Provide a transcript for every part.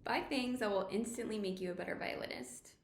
5 things that will instantly make you a better violinist.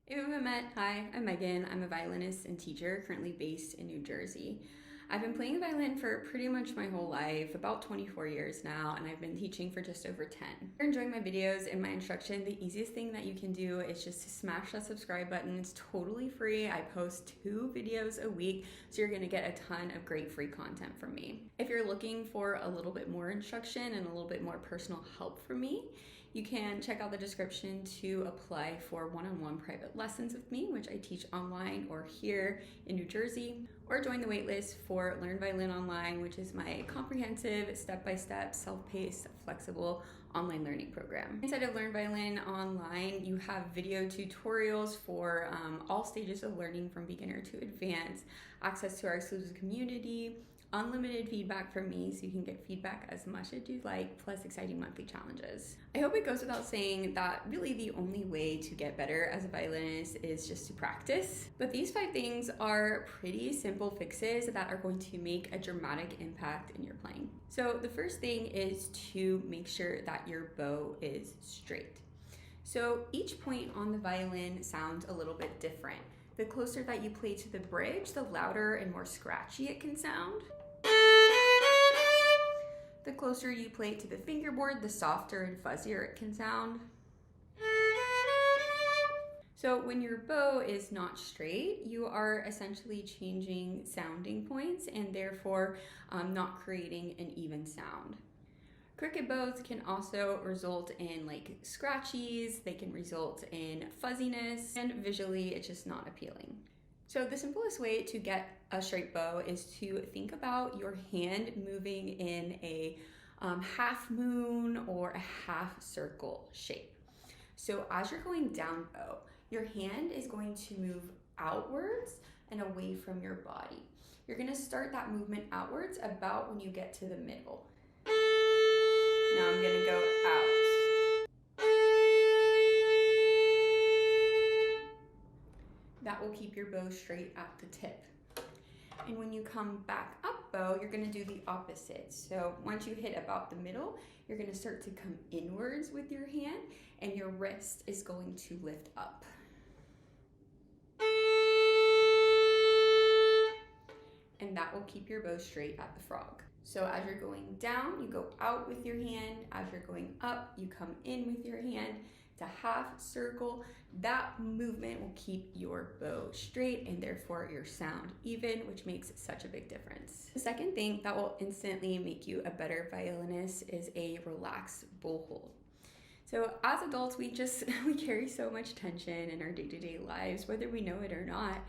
If we haven't met, hi, I'm Megan. I'm a violinist and teacher currently based in New Jersey. I've been playing the violin for pretty much my whole life, about 24 years now, and I've been teaching for just over 10. If you're enjoying my videos and my instruction, the easiest thing that you can do is just to smash that subscribe button. It's totally free. I post 2 videos a week, so you're gonna get a ton of great free content from me. If you're looking for a little bit more instruction and a little bit more personal help from me, you can check out the description to apply for one-on-one private lessons with me, which I teach online or here in New Jersey, or join the waitlist for Learn Violin Online, which is my comprehensive, step-by-step, self-paced, flexible online learning program. Inside of Learn Violin Online, you have video tutorials for all stages of learning from beginner to advanced, access to our exclusive community, unlimited feedback from me so you can get feedback as much as you'd like, plus exciting monthly challenges. I hope it goes without saying that really the only way to get better as a violinist is just to practice. But these 5 things are pretty simple fixes that are going to make a dramatic impact in your playing. So the first thing is to make sure that your bow is straight. So each point on the violin sounds a little bit different. The closer that you play to the bridge, the louder and more scratchy it can sound. The closer you play to the fingerboard, the softer and fuzzier it can sound. So when your bow is not straight, you are essentially changing sounding points and therefore not creating an even sound. Crooked bows can also result in like scratchies, they can result in fuzziness, and visually it's just not appealing. So the simplest way to get a straight bow is to think about your hand moving in a half moon or a half circle shape. So as you're going down bow, your hand is going to move outwards and away from your body. You're gonna start that movement outwards about when you get to the middle. Now I'm gonna go out. That will keep your bow straight at the tip. And when you come back up bow, you're gonna do the opposite. So once you hit about the middle, you're gonna start to come inwards with your hand and your wrist is going to lift up. And that will keep your bow straight at the frog. So as you're going down, you go out with your hand. As you're going up, you come in with your hand. It's a half circle. That movement will keep your bow straight and therefore your sound even, which makes such a big difference. The second thing that will instantly make you a better violinist is a relaxed bow hold. So as adults, we carry so much tension in our day-to-day lives, whether we know it or not.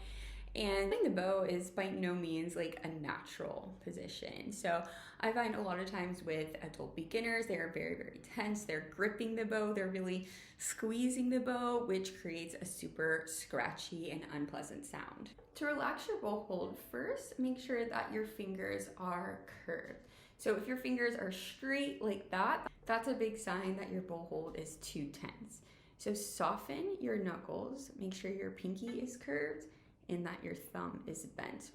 And playing the bow is by no means like a natural position. So I find a lot of times with adult beginners, they are very, very tense. They're gripping the bow. They're really squeezing the bow, which creates a super scratchy and unpleasant sound. To relax your bow hold, first, make sure that your fingers are curved. So if your fingers are straight like that, that's a big sign that your bow hold is too tense. So soften your knuckles. Make sure your pinky is curved and that your thumb is bent.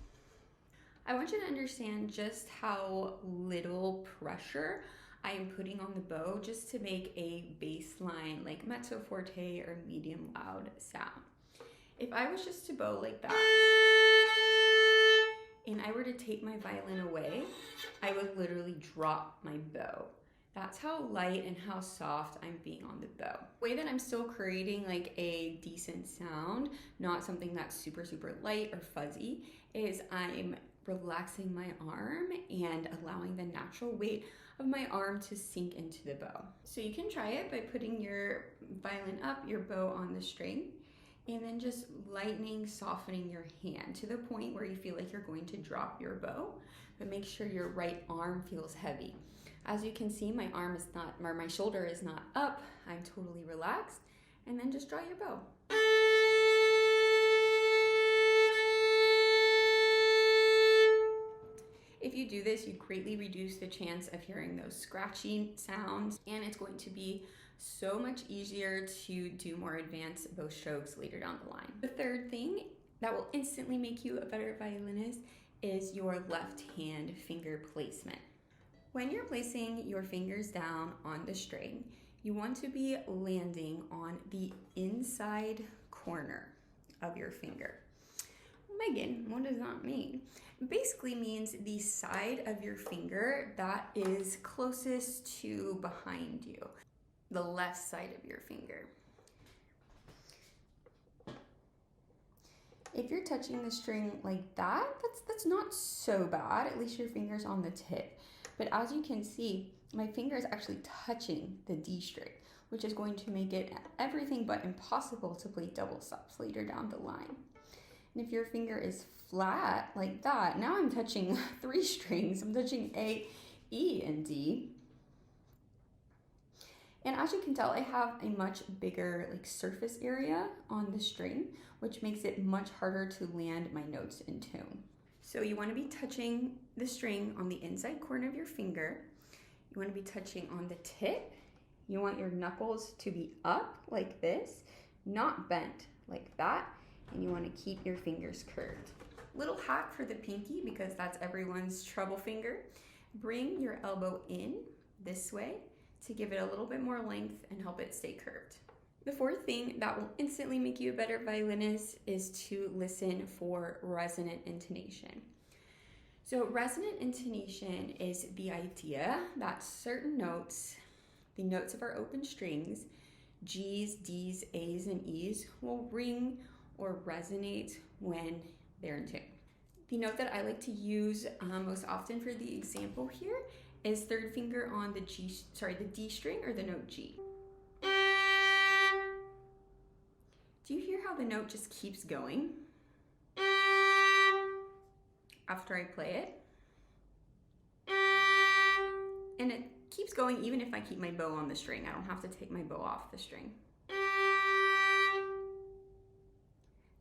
I want you to understand just how little pressure I am putting on the bow just to make a baseline like mezzo forte or medium loud sound. If I was just to bow like that and I were to take my violin away, I would literally drop my bow. That's how light and how soft I'm being on the bow. The way that I'm still creating like a decent sound, not something that's super, super light or fuzzy, is I'm relaxing my arm and allowing the natural weight of my arm to sink into the bow. So you can try it by putting your violin up, your bow on the string, and then just lightening, softening your hand to the point where you feel like you're going to drop your bow, but make sure your right arm feels heavy. As you can see, my arm is not, or my shoulder is not up. I'm totally relaxed. And then just draw your bow. If you do this, you greatly reduce the chance of hearing those scratchy sounds, and it's going to be so much easier to do more advanced bow strokes later down the line. The third thing that will instantly make you a better violinist is your left hand finger placement. When you're placing your fingers down on the string, you want to be landing on the inside corner of your finger. Meghan, what does that mean? It basically means the side of your finger that is closest to behind you, the left side of your finger. If you're touching the string like that, that's not so bad. At least your finger's on the tip. But as you can see, my finger is actually touching the D string, which is going to make it everything but impossible to play double stops later down the line. And if your finger is flat like that, now I'm touching 3 strings. I'm touching A, E, and D. And as you can tell, I have a much bigger surface area on the string, which makes it much harder to land my notes in tune. So you want to be touching the string on the inside corner of your finger. You want to be touching on the tip. You want your knuckles to be up like this, not bent like that. And you want to keep your fingers curved. Little hack for the pinky, because that's everyone's trouble finger. Bring your elbow in this way to give it a little bit more length and help it stay curved. The fourth thing that will instantly make you a better violinist is to listen for resonant intonation. So resonant intonation is the idea that certain notes, the notes of our open strings, G's, D's, A's, and E's, will ring or resonate when they're in tune. The note that I like to use most often for the example here is third finger on the D string, or the note G. Do you hear how the note just keeps going after I play it? And it keeps going even if I keep my bow on the string. I don't have to take my bow off the string.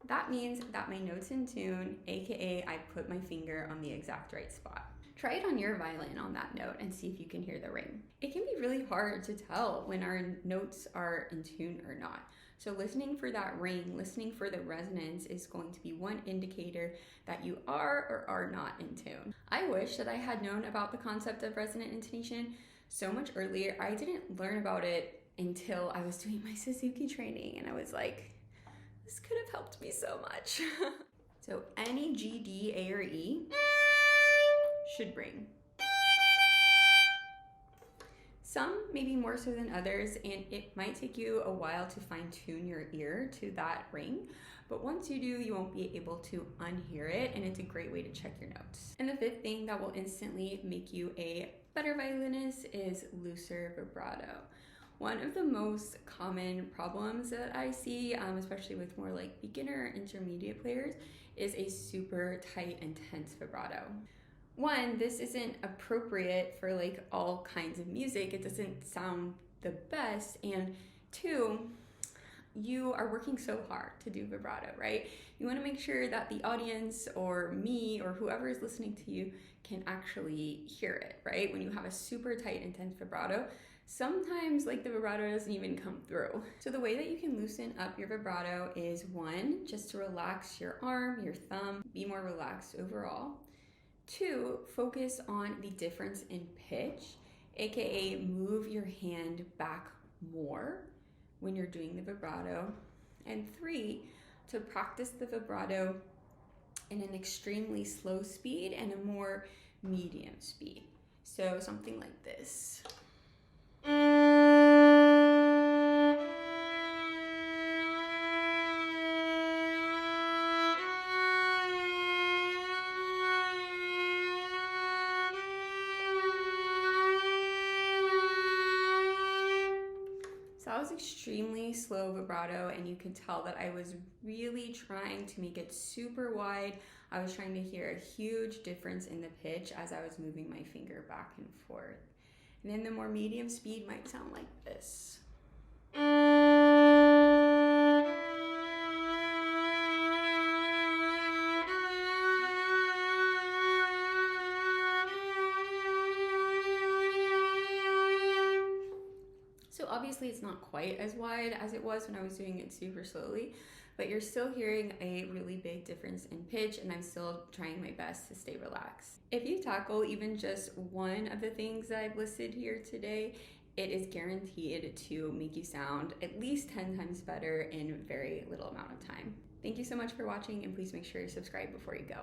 That means that my note's in tune, aka I put my finger on the exact right spot. Try it on your violin on that note and see if you can hear the ring. It can be really hard to tell when our notes are in tune or not. So listening for that ring, listening for the resonance is going to be one indicator that you are or are not in tune. I wish that I had known about the concept of resonant intonation so much earlier. I didn't learn about it until I was doing my Suzuki training, and I was like, this could have helped me so much. So any G, D, A, or E should ring. Some maybe more so than others, and it might take you a while to fine tune your ear to that ring, but once you do, you won't be able to unhear it, and it's a great way to check your notes. And the fifth thing that will instantly make you a better violinist is looser vibrato. One of the most common problems that I see, especially with more beginner intermediate players, is a super tight, intense vibrato. One, this isn't appropriate for all kinds of music. It doesn't sound the best. And two, you are working so hard to do vibrato, right? You want to make sure that the audience or me or whoever is listening to you can actually hear it, right? When you have a super tight, intense vibrato, sometimes the vibrato doesn't even come through. So the way that you can loosen up your vibrato is one, just to relax your arm, your thumb, be more relaxed overall. Two, focus on the difference in pitch, aka move your hand back more when you're doing the vibrato. And three, to practice the vibrato in an extremely slow speed and a more medium speed. So something like this. That was extremely slow vibrato, and you can tell that I was really trying to make it super wide. I was trying to hear a huge difference in the pitch as I was moving my finger back and forth. And then the more medium speed might sound like this. Obviously it's not quite as wide as it was when I was doing it super slowly, but you're still hearing a really big difference in pitch, and I'm still trying my best to stay relaxed. If you tackle even just one of the things that I've listed here today, it is guaranteed to make you sound at least 10 times better in very little amount of time. Thank you so much for watching, and please make sure you subscribe before you go.